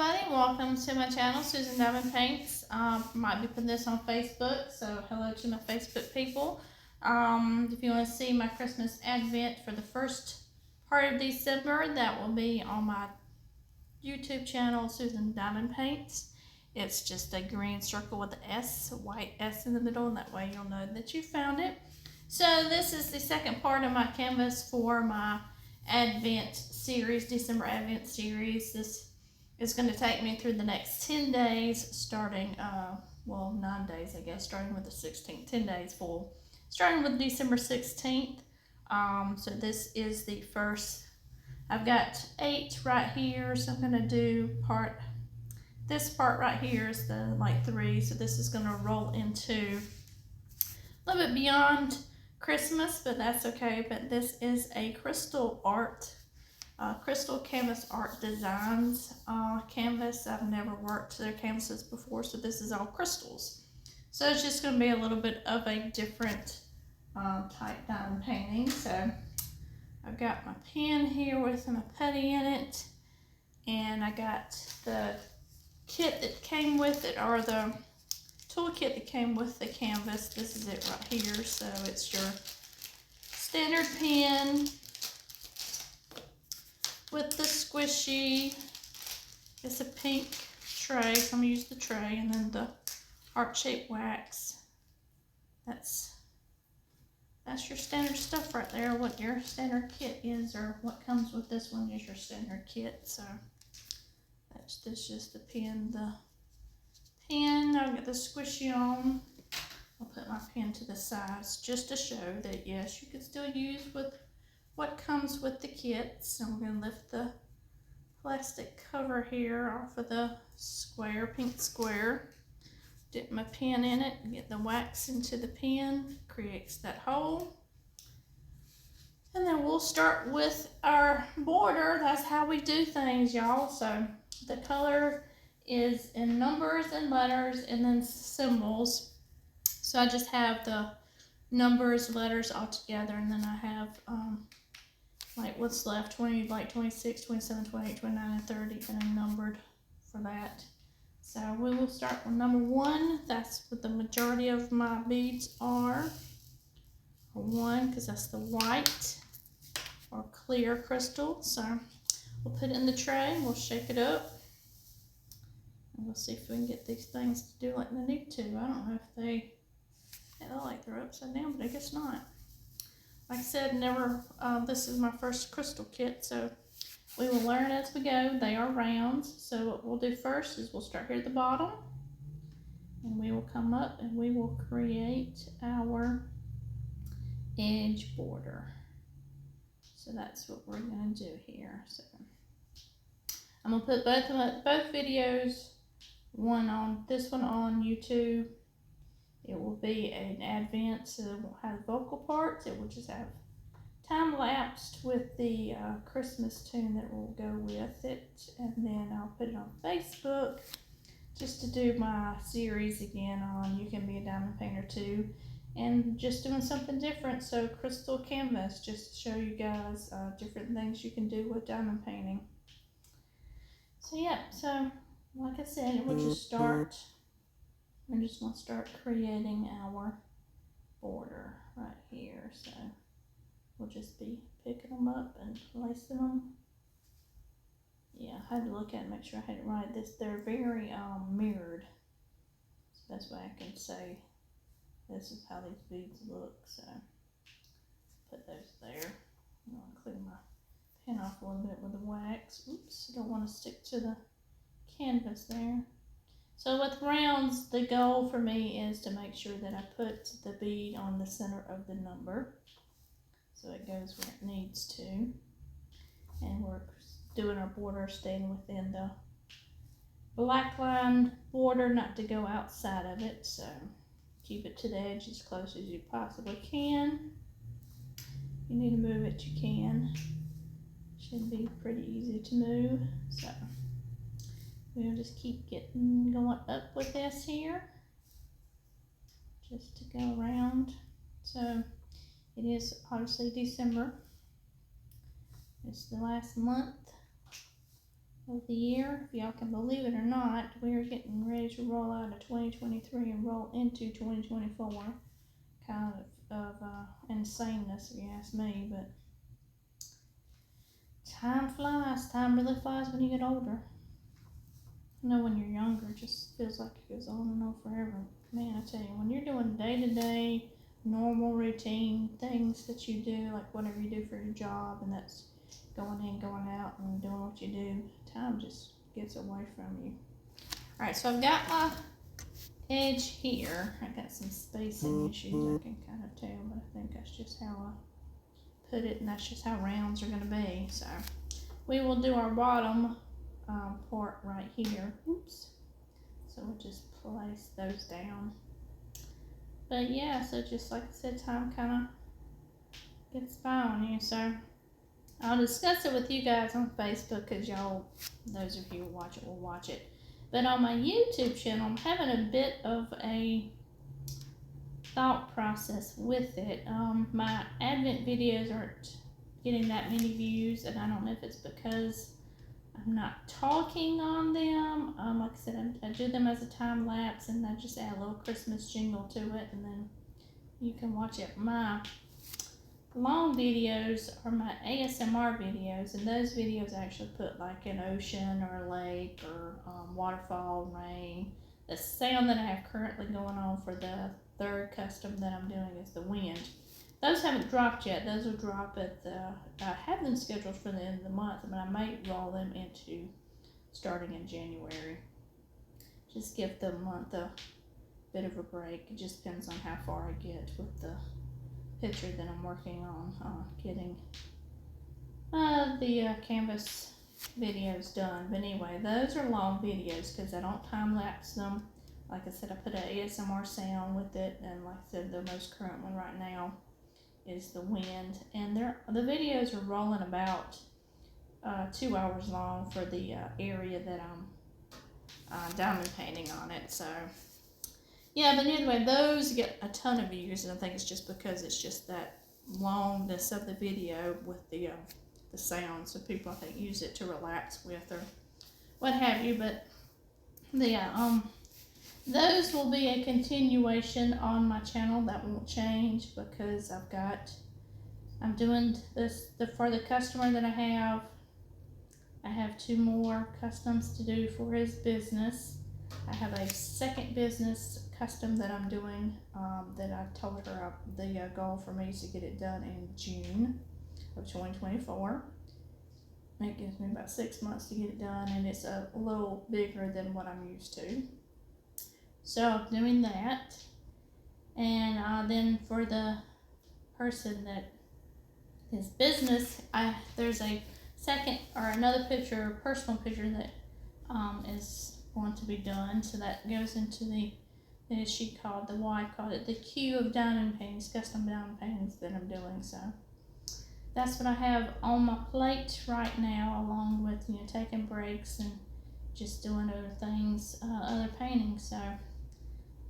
everybody, welcome to my channel, Susan Diamond Paints. Might be putting this on Facebook, so hello to my Facebook people. If you want to see my Christmas advent for the first part of December, that will be on my YouTube channel, Susan Diamond Paints. It's just a green circle with an S, a white S in the middle, and that way you'll know that you found it. So this is the second part of my canvas for my Advent series, December Advent series. This is going to take me through the next 10 days, starting, 9 days, I guess, starting with the 16th, 10 days full, starting with December 16th. So this is the first, I've got 8 right here, so I'm going to do this part right here is the 3, so this is going to roll into a little bit beyond Christmas, but that's okay. But this is a crystal canvas art designs canvas. I've never worked their canvases before, so this is all crystals. So it's just going to be a little bit of a different type diamond painting. So I've got my pen here with my putty in it, and I got the kit that came with it, or the toolkit that came with the canvas. This is it right here. So it's your standard pen with the squishy. It's a pink tray, so I'm gonna use the tray, and then the heart-shaped wax. That's your standard stuff right there. What your standard kit is, or what comes with this one is your standard kit. So that's just the pen. I'll get the squishy on. I'll put my pen to the sides just to show that yes, you can still use with what comes with the kit. So I'm going to lift the plastic cover here off of the square, pink square, dip my pen in it, get the wax into the pen, creates that hole. And then we'll start with our border. That's how we do things, y'all. So the color is in numbers and letters and then symbols. So I just have the numbers, letters all together, and then I have what's left, 26, 27, 28, 29, and 30, and I'm numbered for that. So we will start with number 1. That's what the majority of my beads are. 1, because that's the white or clear crystal. So we'll put it in the tray, we'll shake it up, and we'll see if we can get these things to do like they need to. I don't know if they look like they're upside down, but I guess not. Like I said, this is my first crystal kit, so we will learn as we go. They are rounds, so what we'll do first is we'll start here at the bottom, and we will come up and we will create our edge border. So that's what we're going to do here. So I'm going to put both videos, this one on YouTube. It will be an advent, so it won't have vocal parts. It will just have time-lapsed with the Christmas tune that will go with it. And then I'll put it on Facebook just to do my series again on You Can Be a Diamond Painter Too. And just doing something different. So crystal canvas, just to show you guys different things you can do with diamond painting. So yeah, so like I said, we'll just start. We're just going to start creating our border right here. So we'll just be picking them up and placing them. Yeah, I had to look at it and make sure I had it right. They're very mirrored. So that's why I can say this is how these beads look. So put those there. I'm going to clean my pen off a little bit with the wax. Oops, I don't want to stick to the canvas there. So with rounds, the goal for me is to make sure that I put the bead on the center of the number, so it goes where it needs to. And we're doing our border staying within the black line border, not to go outside of it. So keep it to the edge as close as you possibly can. If you need to move it, you can. Should be pretty easy to move. So we'll just keep going up with this here, just to go around. So it is obviously December. It's the last month of the year. If y'all can believe it or not, we are getting ready to roll out of 2023 and roll into 2024. Kind of insaneness, if you ask me, but time flies. Time really flies when you get older. I know when you're younger, it just feels like it goes on and on forever. Man, I tell you, when you're doing day-to-day, normal routine things that you do, like whatever you do for your job, and that's going in, going out, and doing what you do, time just gets away from you. Alright, so I've got my edge here. I got some spacing issues, I can kind of tell, but I think that's just how I put it, and that's just how rounds are going to be. So we will do our bottom part right here. Oops. So we'll just place those down. But yeah, so just like I said, time kind of gets by on you. So I'll discuss it with you guys on Facebook, because y'all, those of you who watch it will watch it. But on my YouTube channel, I'm having a bit of a thought process with it. My Advent videos aren't getting that many views, and I don't know if it's because I'm not talking on them. Like I said, I do them as a time lapse, and I just add a little Christmas jingle to it, and then you can watch it. My long videos are my ASMR videos, and those videos I actually put like an ocean or a lake or waterfall, rain. The sound that I have currently going on for the third custom that I'm doing is the wind. Those haven't dropped yet. Those will drop at I have them scheduled for the end of the month, but I might roll them into starting in January. Just give the month a bit of a break. It just depends on how far I get with the picture that I'm working on getting the canvas videos done. But anyway, those are long videos because I don't time lapse them. Like I said, I put an ASMR sound with it, and like I said, the most current one right now is the wind, and the videos are rolling about 2 hours long for the area that I'm diamond painting on it. So yeah, but anyway, those get a ton of views, and I think it's just because it's just that longness of the video with the sound, so people I think use it to relax with or what have you. But those will be a continuation on my channel. That won't change because I'm doing this for the customer that I have 2 more customs to do for his business. I have a second business custom that I'm doing that I told her the goal for me is to get it done in June of 2024. It gives me about 6 months to get it done, and it's a little bigger than what I'm used to. So I'm doing that, and then for the person that his business, there's a second or another picture, a personal picture that is going to be done. So that goes into the, as she called, the wife called it, the queue of diamond paintings, custom diamond paintings that I'm doing. So that's what I have on my plate right now, along with taking breaks and just doing other things, other paintings. So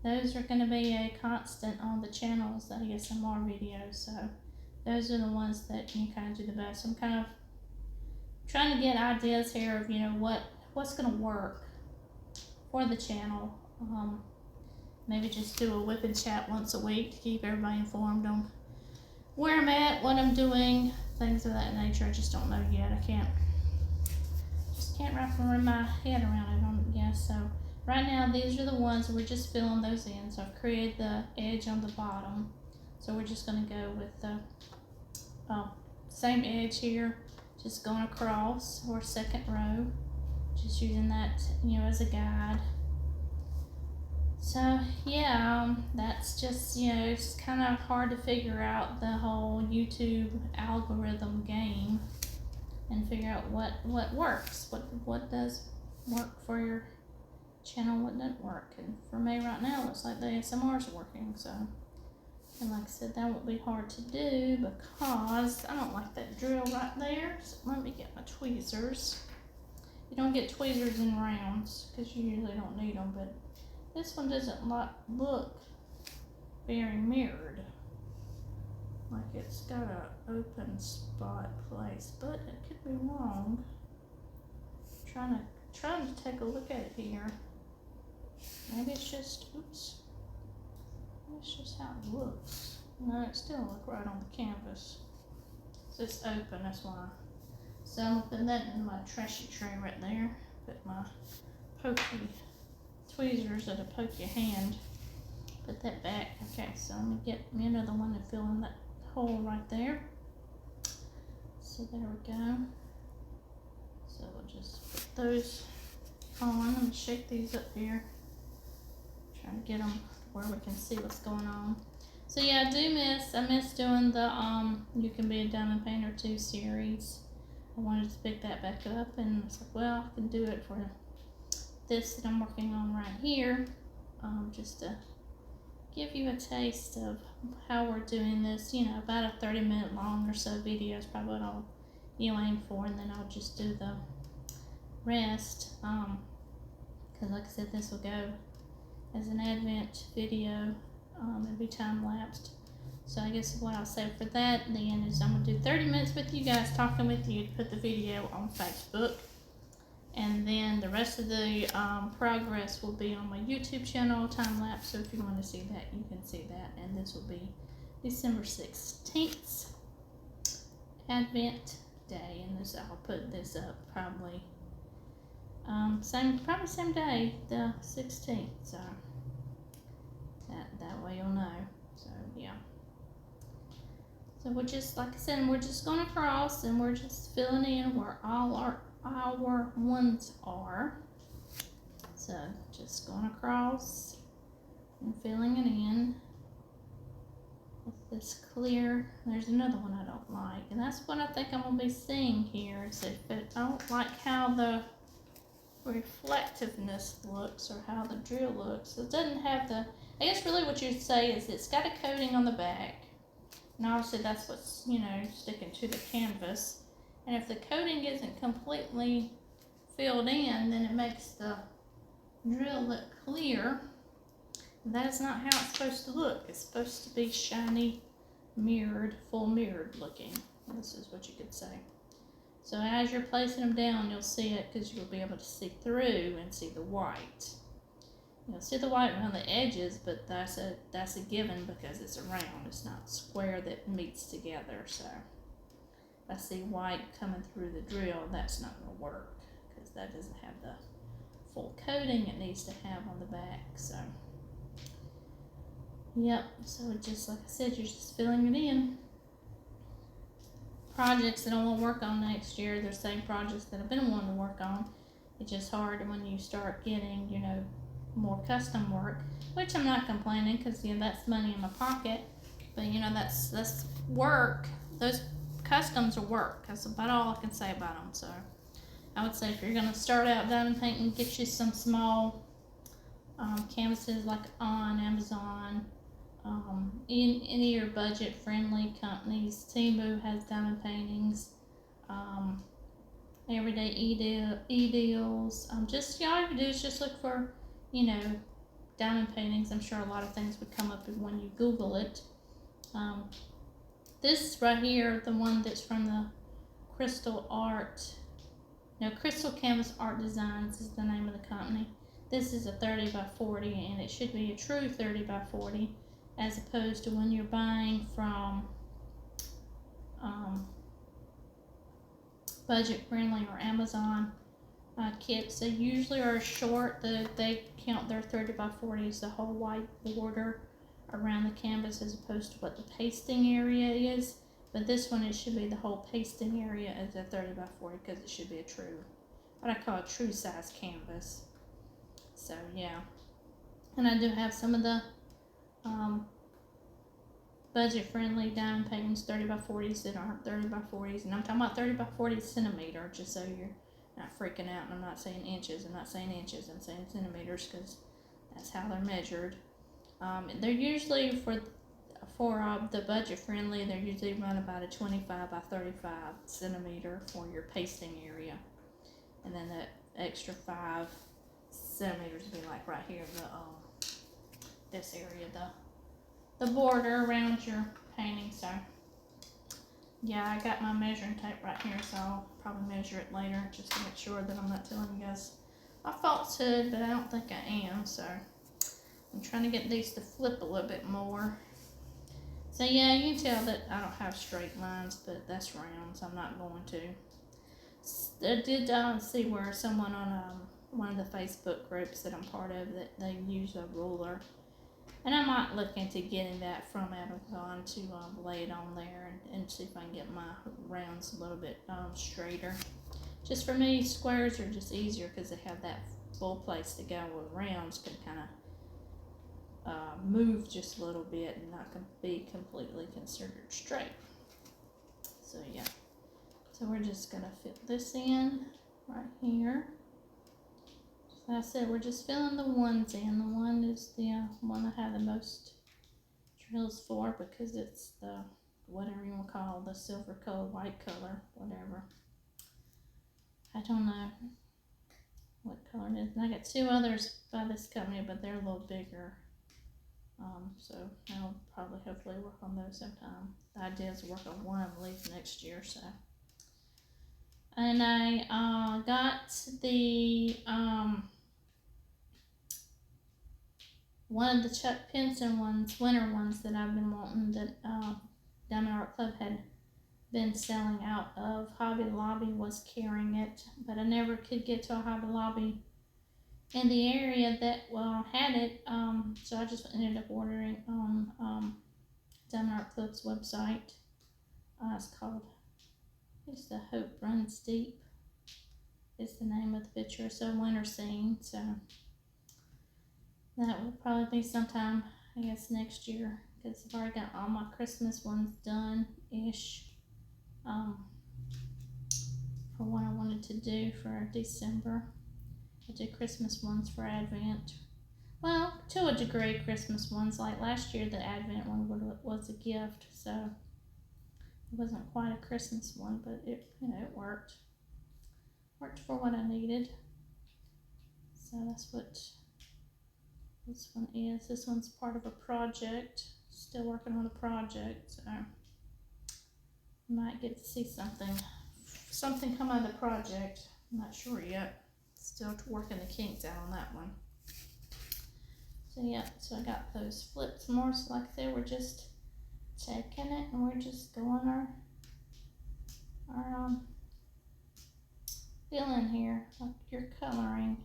those are going to be a constant on the channels, the ASMR videos. So those are the ones that you kind of do the best. I'm kind of trying to get ideas here of what's going to work for the channel. Maybe just do a WIP and chat once a week to keep everybody informed on where I'm at, what I'm doing, things of that nature. I just don't know yet. I can't wrap my head around it on guess. So right now these are the ones we're just filling those in. So I've created the edge on the bottom. So we're just going to go with the same edge here, just going across, or second row, just using that as a guide. So yeah, that's just it's kind of hard to figure out the whole YouTube algorithm game and figure out what works, what does work for your channel, what doesn't work. And for me right now, it looks like the ASMR is working. So, and like I said, that won't be hard to do because I don't like that drill right there. So let me get my tweezers. You don't get tweezers in rounds because you usually don't need them, but this one doesn't look very mirrored. Like it's got an open spot place, but it could be wrong. trying to take a look at it here. Maybe it's just, oops. Maybe it's just how it looks. No, it still don't look right on the canvas. So it's open, that's why. So I'm gonna put that in my trashy tray right there. Put my pokey tweezers that'll poke your hand. Put that back. Okay, so let me get me another one to fill in that hole right there. So there we go. So we'll just put those on. Let me shake these up here. Trying to get them where we can see what's going on. So yeah, I miss doing the You Can Be a Diamond Painter 2 series. I wanted to pick that back up, and it's like, well, I can do it for this that I'm working on right here, just to give you a taste of how we're doing this. You know, about a 30-minute long or so video is probably what I'll aim for, and then I'll just do the rest, because like I said, this will go as an Advent video. It'll be time-lapsed. So I guess what I'll say for that then is I'm going to do 30 minutes with you guys, talking with you, to put the video on Facebook. And then the rest of the progress will be on my YouTube channel, time-lapse. So if you want to see that, you can see that. And this will be December 16th, Advent Day. And this, I'll put this up probably same day, the 16th. So that way you'll know. So yeah. So we're just, like I said, we're just going across and we're just filling in where all our ones are. So just going across and filling it in with this clear. There's another one I don't like, and that's what I think I'm going to be seeing here. Is if I don't like how the reflectiveness looks or how the drill looks. It doesn't have the, I guess really what you'd say is it's got a coating on the back, and obviously that's what's, you know, sticking to the canvas. And if the coating isn't completely filled in, then it makes the drill look clear. That is not how it's supposed to look. It's supposed to be shiny, mirrored, full mirrored looking. This is what you could say. So as you're placing them down, you'll see it, because you'll be able to see through and see the white. You'll see the white around the edges, but that's a given because it's a round. It's not square that meets together. So if I see white coming through the drill, that's not going to work because that doesn't have the full coating it needs to have on the back. So yep, so just like I said, you're just filling it in. Projects that I won't work on next year, they're the same projects that I've been wanting to work on. It's just hard when you start getting, you know, more custom work, which I'm not complaining, because, you know, that's money in my pocket. But, you know, that's work. Those customs are work. That's about all I can say about them. So I would say if you're going to start out diamond painting, get you some small canvases like on Amazon. In any of your budget-friendly companies. Timu has diamond paintings. Everyday e-deals. Just all you have to do is just look for, you know, diamond paintings. I'm sure a lot of things would come up when you Google it. This right here, the one that's from the Crystal Canvas Art Designs is the name of the company. This is a 30 by 40, and it should be a true 30 by 40. As opposed to when you're buying from budget-friendly or Amazon kits, they usually are short. They count their 30 by 40s, the whole white border around the canvas, as opposed to what the pasting area is. But this one, it should be the whole pasting area as a 30 by 40, because it should be a true, what I call a true size canvas. So yeah, and I do have some of the budget-friendly diamond paintings, 30 by 40s that aren't 30 by 40s, and I'm talking about 30 by 40 centimeter, just so you're not freaking out. And I'm not saying inches. I'm saying centimeters, because that's how they're measured. They're usually for the budget-friendly. They're usually run about a 25 by 35 centimeter for your pasting area, and then the extra 5 centimeters would be like right here, this area, the border around your painting. So yeah, I got my measuring tape right here, so I'll probably measure it later just to make sure that I'm not telling you guys my falsehood, but I don't think I am. So I'm trying to get these to flip a little bit more. So yeah, you can tell that I don't have straight lines, but that's rounds. I'm not going to. I did see where someone on one of the Facebook groups that I'm part of that they use a ruler, and I might look into getting that from Amazon to lay it on there and see if I can get my rounds a little bit straighter. Just for me, squares are just easier because they have that full place to go, where rounds can kind of move just a little bit and not be completely considered straight. So yeah, so we're just gonna fit this in right here. So I said we're just filling the ones in. The one is the one I have the most drills for because it's the whatever you want to call the silver color, white color, whatever. I don't know what color it is. And I got two others by this company, but they're a little bigger. So I'll probably hopefully work on those sometime. The idea is to work on one at least next year. So, and I got the one of the Chuck Pinson ones, winter ones that I've been wanting that Diamond Art Club had been selling out of. Hobby Lobby was carrying it, but I never could get to a Hobby Lobby in the area that had it, so I just ended up ordering on Diamond Art Club's website. It's called, it's the Hope Runs Deep is the name of the picture. It's a winter scene, so that will probably be sometime, I guess, next year, because I've already got all my Christmas ones done-ish for what I wanted to do for December. I did Christmas ones for Advent. Well, to a degree, Christmas ones. Like last year, the Advent one was a gift, so it wasn't quite a Christmas one, but it it worked. Worked for what I needed. So that's what this one is. This one's part of a project. Still working on a project, so you might get to see something come out of the project. I'm not sure yet. Still working the kinks out on that one. So yeah, so I got those flips more. So like I said, we're just taking it and we're just going our fill in here, like you're coloring.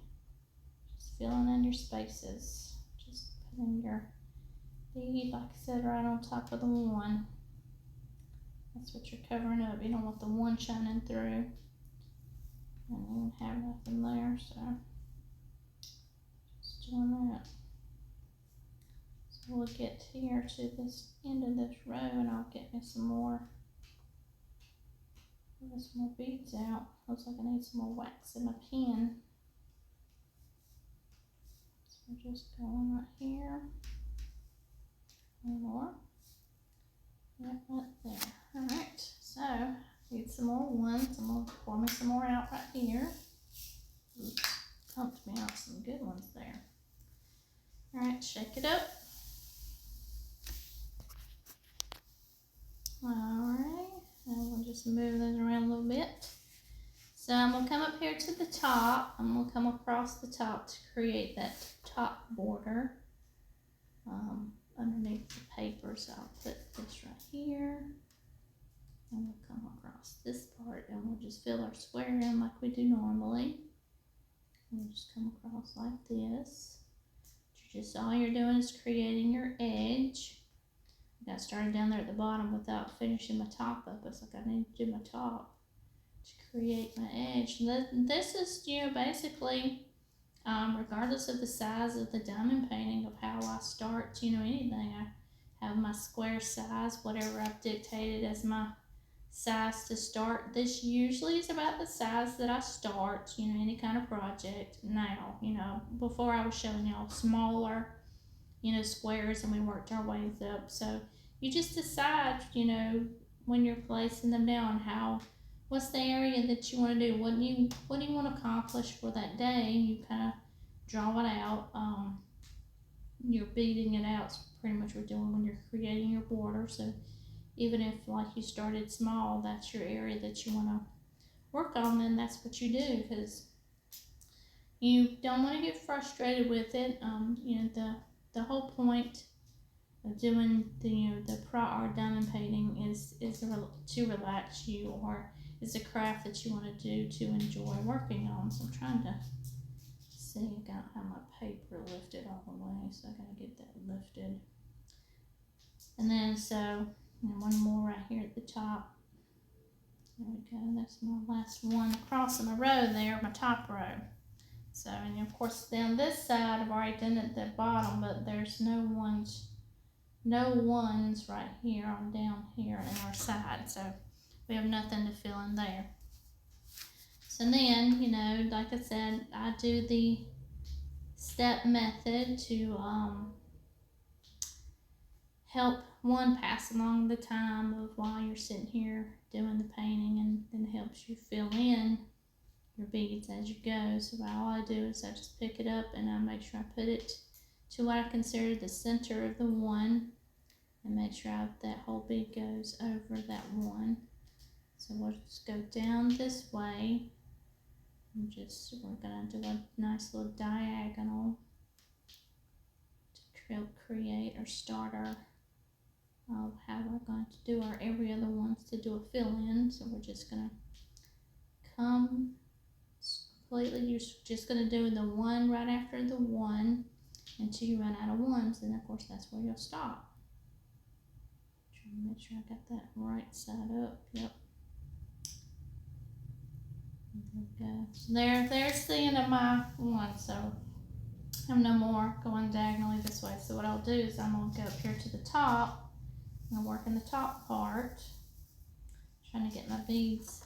Just filling in your spaces. Just putting your bead, like I said, right on top of the one. That's what you're covering up. You don't want the one shining through and then have nothing there, so just doing that. So we'll get here to this end of this row and I'll get me some more beads out. Looks like I need some more wax in my pen. So we're just going right here. One more. Yep, right there. Alright, so need some more ones. I'm going to pour me some more out right here. Oops, pumped me out some good ones there. Alright, shake it up. Alright, and we'll just move those around a little bit. So I'm going to come up here to the top. I'm going to come across the top to create that top border underneath the paper. So I'll put this right here. And we'll come across this part and we'll just fill our square in like we do normally. We'll just come across like this. All you're doing is creating your edge. I got started down there at the bottom without finishing my top up. It's like I need to do my top to create my edge. And this is, basically, regardless of the size of the diamond painting, of how I start, anything. I have my square size, whatever I've dictated as my size to start. This usually is about the size that I start, any kind of project now. Before I was showing y'all smaller, squares, and we worked our ways up. So you just decide, when you're placing them down, what's the area that you want to do, what do you want to accomplish for that day, and you kind of draw it out. You're beating it out. It's pretty much what you're doing when you're creating your border. So even if like you started small, that's your area that you want to work on, then that's what you do, because you don't want to get frustrated with it. You know, the whole point of doing the or diamond painting is to relax you, or is a craft that you want to do to enjoy working on. So I'm trying to see, I don't have my paper lifted all the way, so I gotta get that lifted. And then so one more right here at the top. There we go, that's my last one across in my row there, my top row. So, and of course down this side I've already done it at the bottom, but there's no ones right here on down here in our side, so we have nothing to fill in there. So then, you know, like I said, I do the step method to help pass along the time of while you're sitting here doing the painting, and then helps you fill in your beads as you go. So all I do is I just pick it up and I make sure I put it to what I consider the center of the one, and make sure that whole bead goes over that one. So we'll just go down this way, and we're gonna do a nice little diagonal to create or start our how we're going to do our every other ones to do a fill in. So we're just gonna come completely, you're just gonna do the one right after the one until you run out of ones, and of course that's where you'll stop. Trying to make sure I got that right side up. Yep. There we go. So there's the end of my one. So I'm no more going diagonally this way. So what I'll do is I'm gonna go up here to the top. I'm gonna work in the top part, trying to get my beads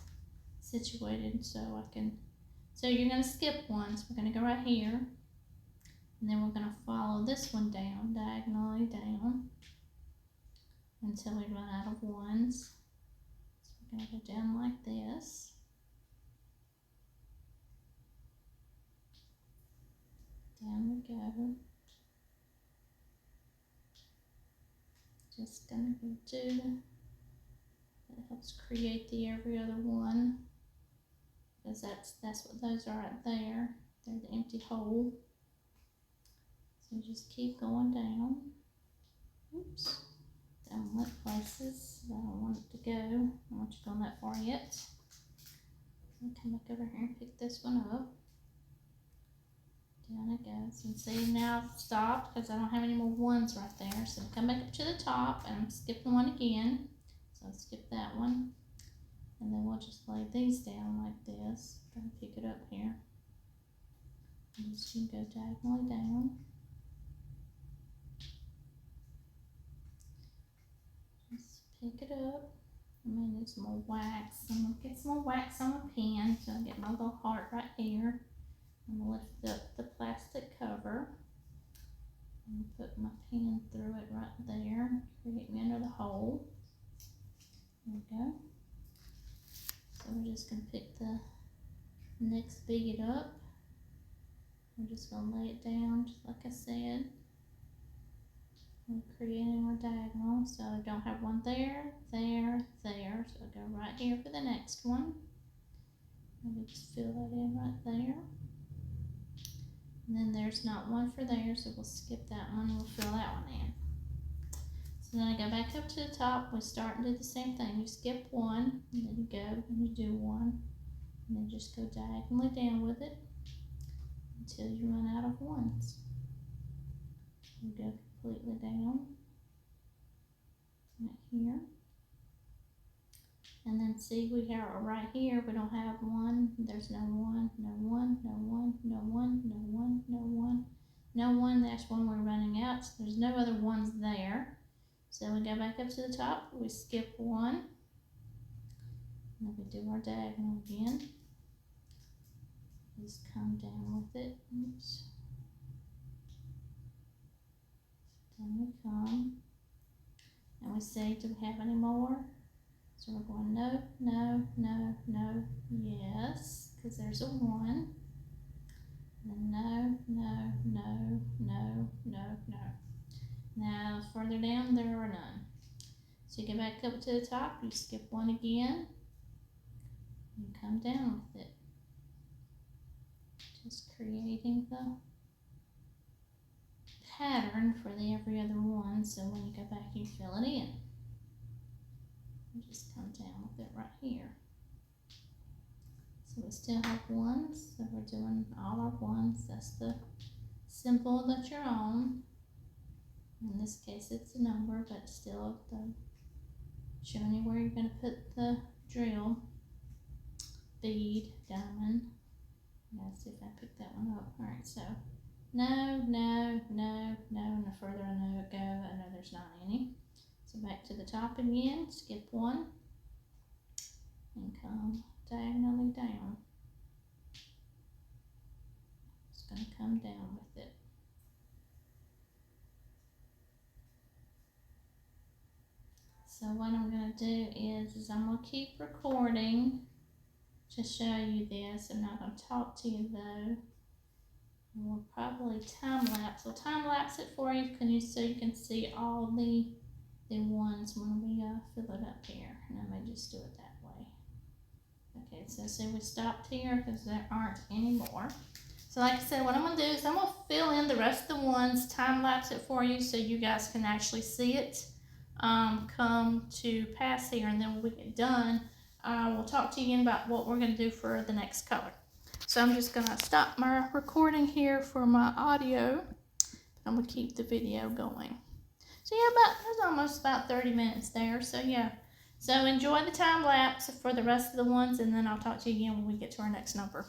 situated so I can. So you're gonna skip one. So we're gonna go right here, and then we're gonna follow this one down diagonally down until we run out of ones. So we're gonna go down like this. Down we go. Just gonna go do, that helps create the every other one, because that's what those are right there. They're the empty hole. So you just keep going down. Oops. Down lit places. I don't want it to go. I don't want you going that far yet. I'll come back over here and pick this one up. Down it goes. And see, now I've stopped because I don't have any more ones right there. So come back up to the top and I'm skipping one again. So I'll skip that one. And then we'll just lay these down like this. Try to pick it up here. And just go diagonally down. Just pick it up. I may need some more wax. I'm going to get some more wax on my pen. So I'll get my little heart right here. I'm going to lift up the plastic cover and put my pen through it right there, create me under the hole. There we go. So we're just going to pick the next bead up. We're just going to lay it down just like I said. I'm creating our diagonal, so I don't have one there, there, there. So I'll go right here for the next one. And we just fill that in right there. And then there's not one for there, so we'll skip that one and we'll fill that one in. So then I go back up to the top, we start and do the same thing. You skip one, and then you go and you do one, and then just go diagonally down with it until you run out of ones. You go completely down right here. And then see, we have right here, we don't have one, there's no one, no one, no one, no one, no one, no one, no one, that's when we're running out, so there's no other ones there. So we go back up to the top, we skip one, and then we do our diagonal again. Just come down with it, oops. Down we come, and we say, do we have any more? So we're going no, no, no, no, yes, because there's a one. And then no, no, no, no, no, no. Now further down there are none. So you get back up to the top, you skip one again. You come come down with it. Just creating the pattern for the every other one, so when you go back you fill it in. You just come down with it right here. So we still have ones, so we're doing all our ones. That's the symbol that you're on. In this case it's a number, but still showing you where you're going to put the drill, bead, diamond. Let's see if I pick that one up. Alright, so no, no, no, no, and the further I know it go, I know there's not any. So back to the top again, skip one, and come diagonally down. Just going to come down with it. So what I'm going to do is I'm going to keep recording to show you this. I'm not going to talk to you though. We'll probably time lapse. We'll time lapse it for you, so you can see all the ones when we fill it up here. And I may just do it that way. Okay, so see we stopped here because there aren't any more. So like I said, what I'm going to do is I'm going to fill in the rest of the ones, time lapse it for you so you guys can actually see it come to pass here. And then when we get done, we'll talk to you again about what we're going to do for the next color. So I'm just going to stop my recording here for my audio. I'm going to keep the video going. So yeah, there's almost about 30 minutes there. So yeah, so enjoy the time lapse for the rest of the ones, and then I'll talk to you again when we get to our next number.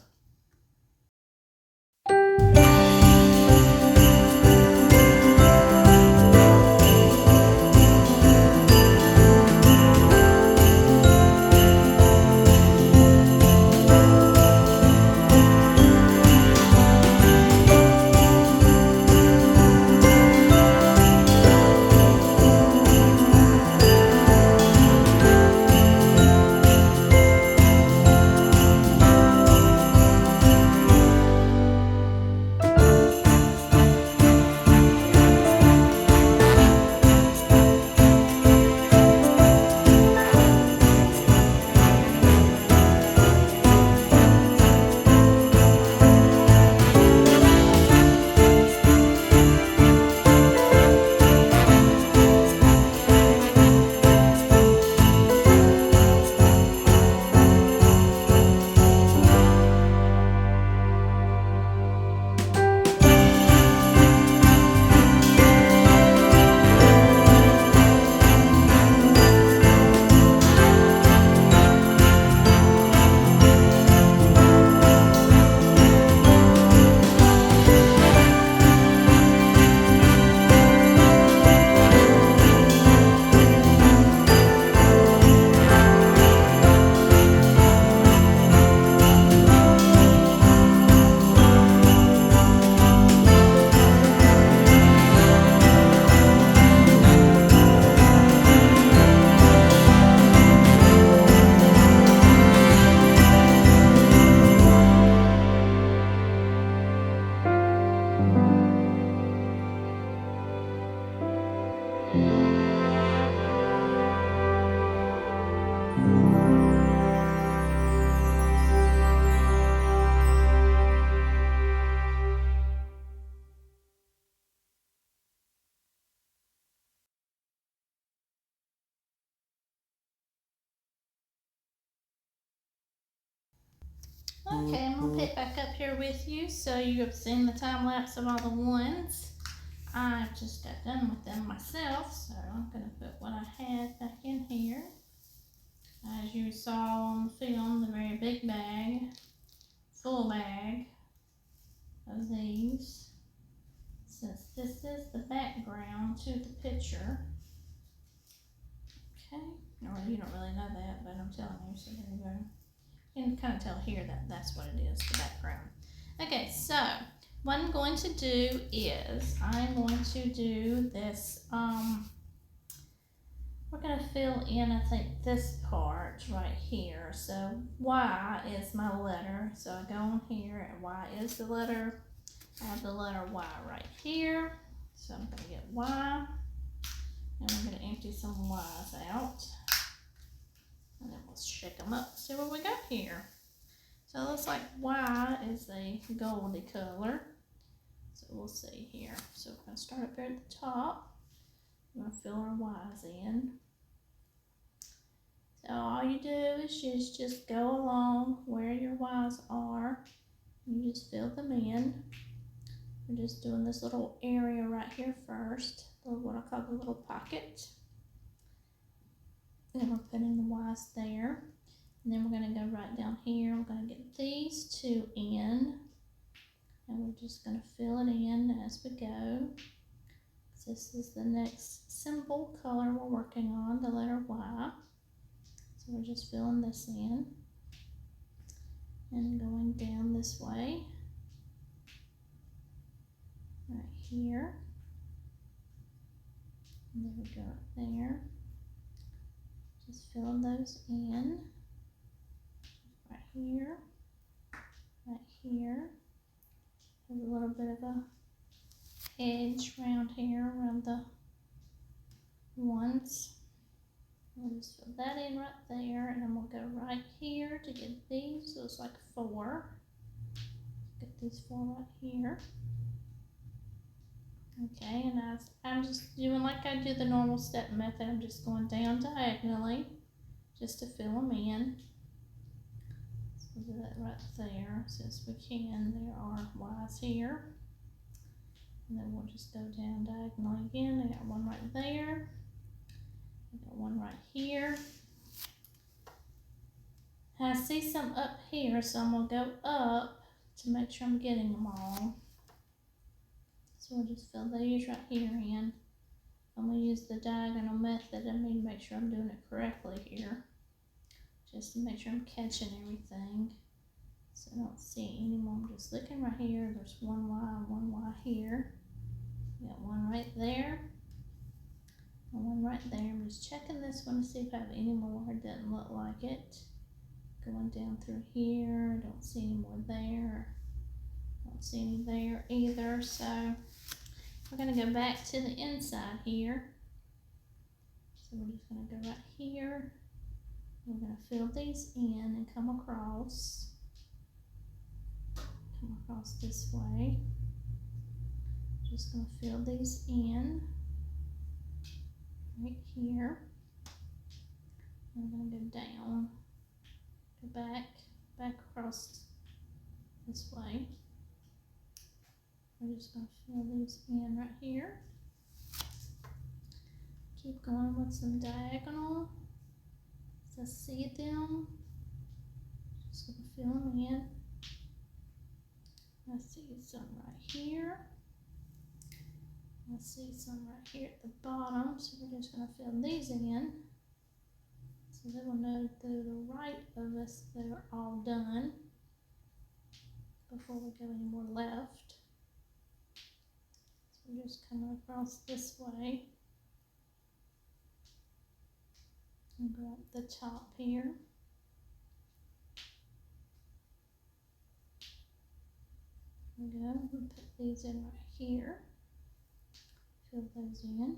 Okay, I'm going to pick back up here with you so you have seen the time lapse of all the ones. I just got done with them myself, so I'm going to put what I had back in here. As you saw on the film, the very big bag, full bag of these. Since this is the background to the picture. Okay, or you don't really know that, but I'm telling you, so there you go. You can kind of tell here that that's what it is, the background. Okay, so what I'm going to do is I'm going to do this, we're going to fill in, I think, this part right here. So Y is my letter, so I go on here and Y is the letter. I have the letter Y right here, so I'm going to get Y, and we're going to empty some Y's out. And then we'll shake them up, see what we got here. So it looks like Y is a goldy color. So we'll see here. So we're going to start up here at the top. We're going to fill our Y's in. So all you do is just go along where your Y's are. You just fill them in. We're just doing this little area right here first. What I call the little pocket. Then we're putting the Y's there. And then we're going to go right down here. We're going to get these two in. And we're just going to fill it in as we go. This is the next symbol color we're working on, the letter Y. So we're just filling this in. And going down this way. Right here. And there we go, right there. Just fill those in. Right here, right here. There's a little bit of a edge around here, around the ones. We'll just fill that in right there, and then we'll go right here to get these. So it's like 4. Get these 4 right here. Okay, and I'm just doing like I do the normal step method. I'm just going down diagonally just to fill them in. So we'll do that right there since we can. There are Y's here. And then we'll just go down diagonally again. I got one right there. I got one right here. And I see some up here, so I'm going to go up to make sure I'm getting them all. So we'll just fill these right here in. I'm going to use the diagonal method. I mean, make sure I'm doing it correctly here. Just to make sure I'm catching everything. So I don't see any more. I'm just looking right here. There's one Y and one Y here. Got one right there. And one right there. I'm just checking this one to see if I have any more. It doesn't look like it. Going down through here. Don't see any more there. Don't see any there either. So we're going to go back to the inside here. So we're just going to go right here. We're going to fill these in and come across. Come across this way. Just going to fill these in right here. I'm going to go down, go back across this way. We're just going to fill these in right here. Keep going with some diagonal. So see them. Just going to fill them in. I see some right here. I see some right here at the bottom. So we're just going to fill these in. So they will know to the right of us they're all done before we go any more left. So we're just coming across this way and go up the top here. There we go. And put these in right here. Fill those in.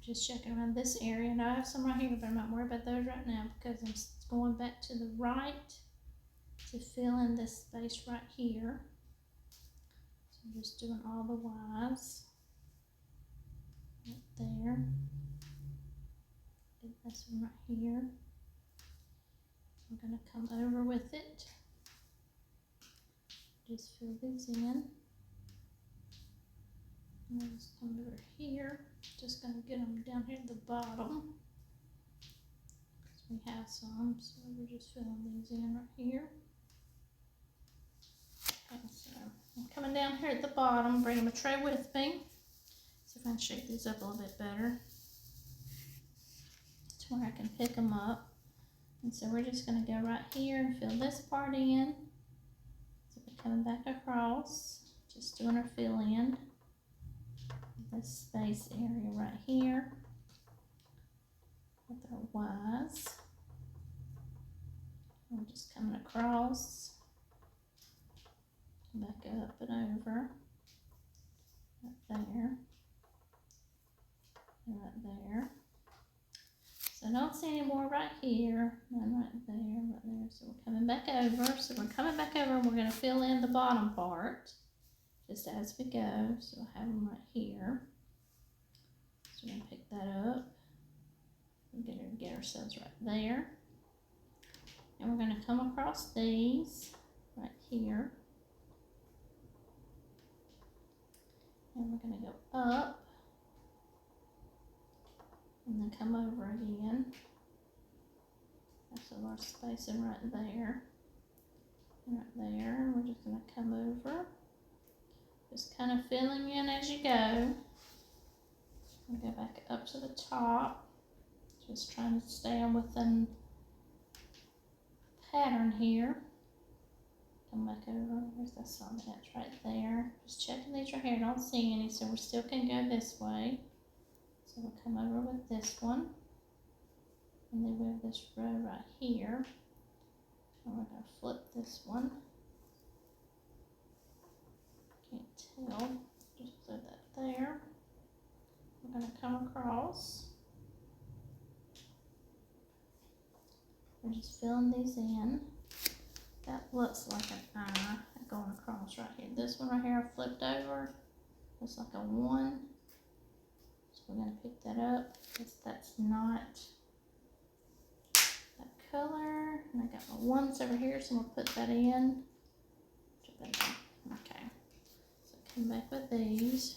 Just checking around this area. Now I have some right here, but I'm not worried about those right now because I'm going back to the right to fill in this space right here. So I'm just doing all the Y's right there. Get this one right here. I'm going to come over with it. Just fill these in. And I'll just come over here. Just going to get them down here at the bottom. Because we have some, so we're just filling these in right here. Okay, so I'm coming down here at the bottom, bringing my tray with me. See if I can shake these up a little bit better to where I can pick them up. And so we're just going to go right here and fill this part in. So we're coming back across, just doing our fill in. This space area right here with our Y's. I'm just coming across, back up and over, right there, and right there. So I don't see any more right here, none right there. So we're coming back over. So we're coming back over and we're going to fill in the bottom part just as we go. So we'll have them right here. So we're going to pick that up and get ourselves right there. And we're going to come across these right here. And we're going to go up and then come over again. That's our spacing right there. And right there. And we're just going to come over. Just kind of filling in as you go. And go back up to the top. Just trying to stay on within the pattern here. Come back over. Where's that saw that's right there. Just checking these right here. Don't see any, so we still can go this way. So we'll come over with this one. And then we have this row right here. And we're going to flip this one. Can't tell. Just put that there. We're going to come across. We're just filling these in. That looks like an eye going across right here. This one right here I flipped over. Looks like a 1. So we're going to pick that up because that's not that color. And I got my 1s over here, so I'm going to put that in. Okay. So come back with these.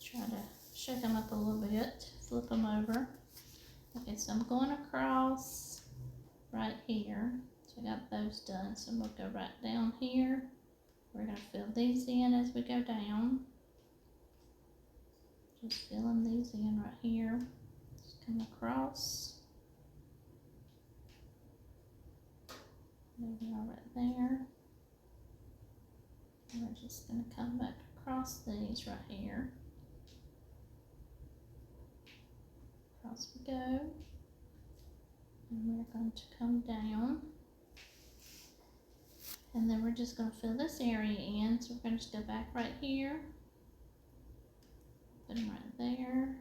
Try to shake them up a little bit. Flip them over. Okay, so I'm going across right here. So I got those done. So I'm going to go right down here. We're going to fill these in as we go down. Just filling these in right here. Just come across. There we are right there. And we're just going to come back across these right here. Across we go. And we're going to come down. And then we're just going to fill this area in. So we're going to just go back right here. Put them right there.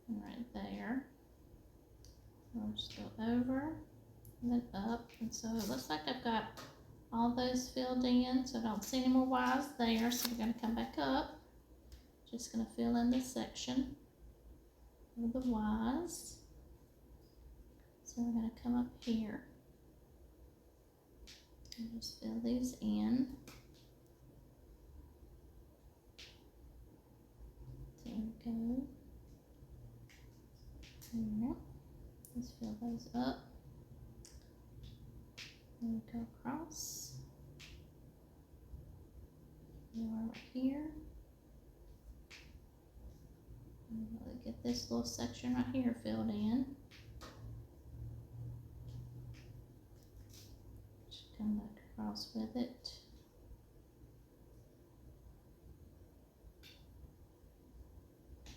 And right there. And we'll just go over. And then up. And so it looks like I've got all those filled in. So I don't see any more Y's there. So we're going to come back up. Just going to fill in this section with the Y's. So we're going to come up here. And just fill these in. There we go. There. Let's fill those up. Then we go across. We are right here. And we'll get this little section right here filled in. Come back across with it.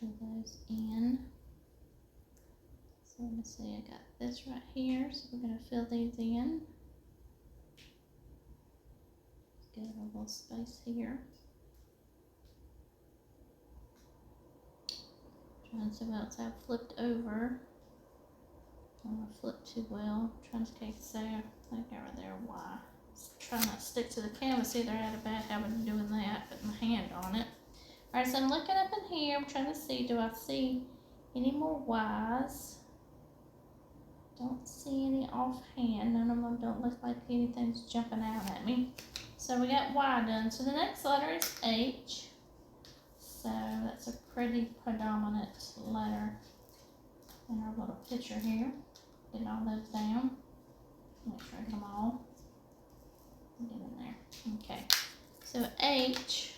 Fill those in. So let me see, I got this right here, so we're going to fill these in. Let's get a little space here. Trying to see what else I've flipped over. I don't want to flip too well. Trying to say, I got right there, why? Try not to stick to the canvas either. I had a bad habit of doing that, putting my hand on it. Alright, so I'm looking up in here. I'm trying to see, do I see any more Y's? Don't see any offhand. None of them don't look like anything's jumping out at me. So we got Y done. So the next letter is H. So that's a pretty predominant letter in our little picture here. Get all those down. Make sure I get them all. Get in there. Okay. So H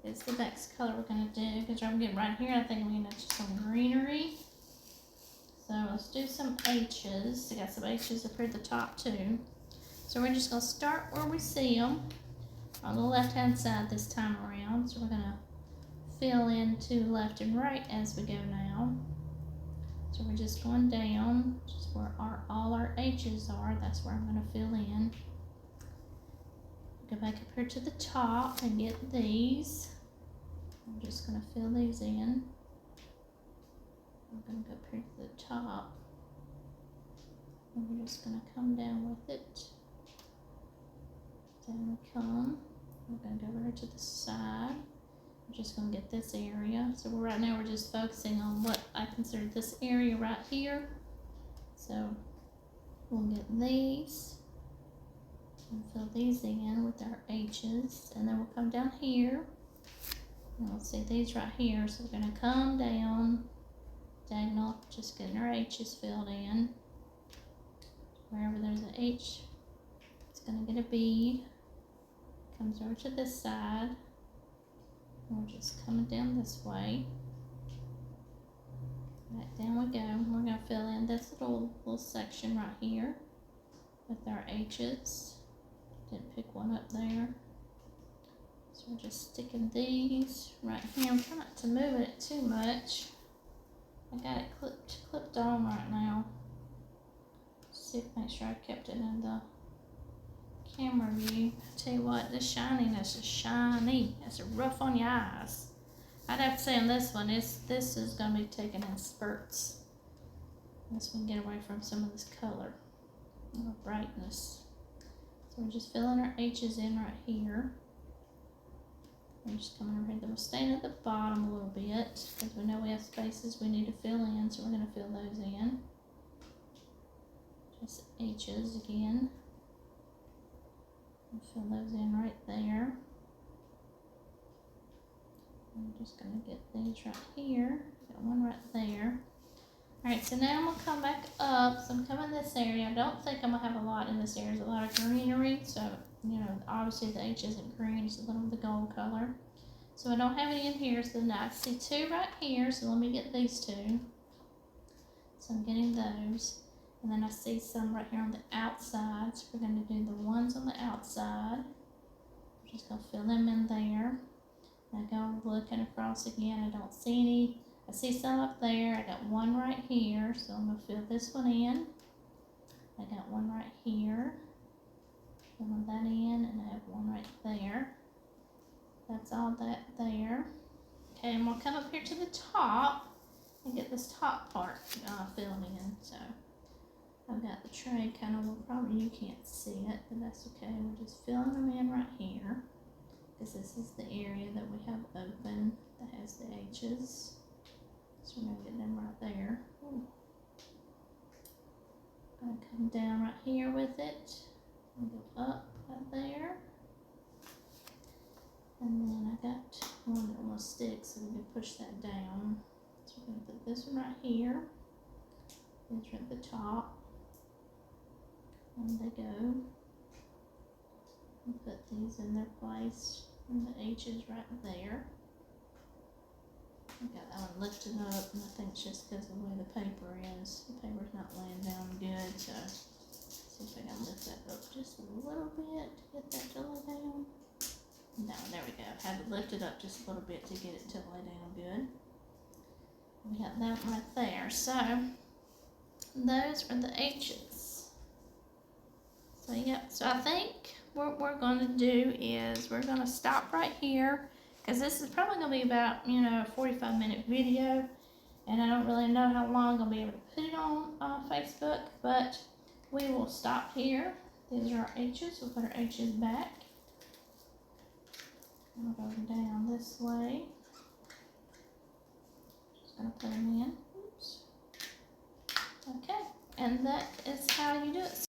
is the next color we're going to do, because I'm getting right here. I think we're going to do some greenery. So let's do some H's. I got some H's up here at the top too. So we're just going to start where we see them on the left hand side this time around. So we're going to fill in to left and right as we go now. So we're just going down, just where all our H's are. That's where I'm going to fill in. Go back up here to the top and get these. I'm just going to fill these in. I'm going to go up here to the top. And we're just going to come down with it. Down we come. We're going to go over to the side. We're just going to get this area. So right now we're just focusing on what I consider this area right here. So we'll get these and fill these in with our H's, and then we'll come down here and we'll see these right here. So we're going to come down diagonal, just getting our H's filled in. Wherever there's an H, it's going to get a bead. Comes over to this side. And we're just coming down this way. Right, down we go. We're going to fill in this little section right here with our H's. Didn't pick one up there. So we're just sticking these right here. I'm trying not to move it too much. I got it clipped on right now. See, make sure I kept it in the camera view. I tell you what, this shininess is shiny. It's rough on your eyes. I'd have to say on this one, this is going to be taken in spurts. This one get away from some of this color or brightness. So we're just filling our H's in right here. We're just coming over here. We're staying at the bottom a little bit because we know we have spaces we need to fill in, so we're going to fill those in. Just H's again. And fill those in right there. I'm just going to get these right here. Got one right there. Alright, so now I'm going to come back up. So I'm coming this area. I don't think I'm going to have a lot in this area. There's a lot of greenery. So, you know, obviously the H isn't green. It's a little of the gold color. So I don't have any in here. So now I see two right here. So let me get these two. So I'm getting those. And then I see some right here on the outside. So we're going to do the ones on the outside. I'm just going to fill them in there. I go looking across again. I don't see any. I see some up there. I got one right here. So I'm going to fill this one in. I got one right here. Fill that in. And I have one right there. That's all that there. Okay, and we'll come up here to the top and get this top part filled in. So I've got the tray kind of, well, probably you can't see it, but that's okay. We're just filling them in right here because this is the area that we have open that has the H's. So we're going to get them right there. Ooh. Going to come down right here with it and go up right there. And then I got one that almost sticks, so we can push that down. So we're going to put this one right here. These are at the top. And they go. And put these in their place. And the H is right there. I got that one lifted up, and I think it's just because of the way the paper is. The paper's not laying down good, so see if I can lift that up just a little bit to get that to lay down. No, there we go. I had to lift it up just a little bit to get it to lay down good. We got that one right there. So those are the H's. So yep. So I think what we're going to do is we're going to stop right here because this is probably going to be about, a 45-minute video, and I don't really know how long I'll be able to put it on Facebook, but we will stop here. These are our H's. We'll put our H's back. We'll go down this way. Just going to put them in. Oops. Okay, and that is how you do it.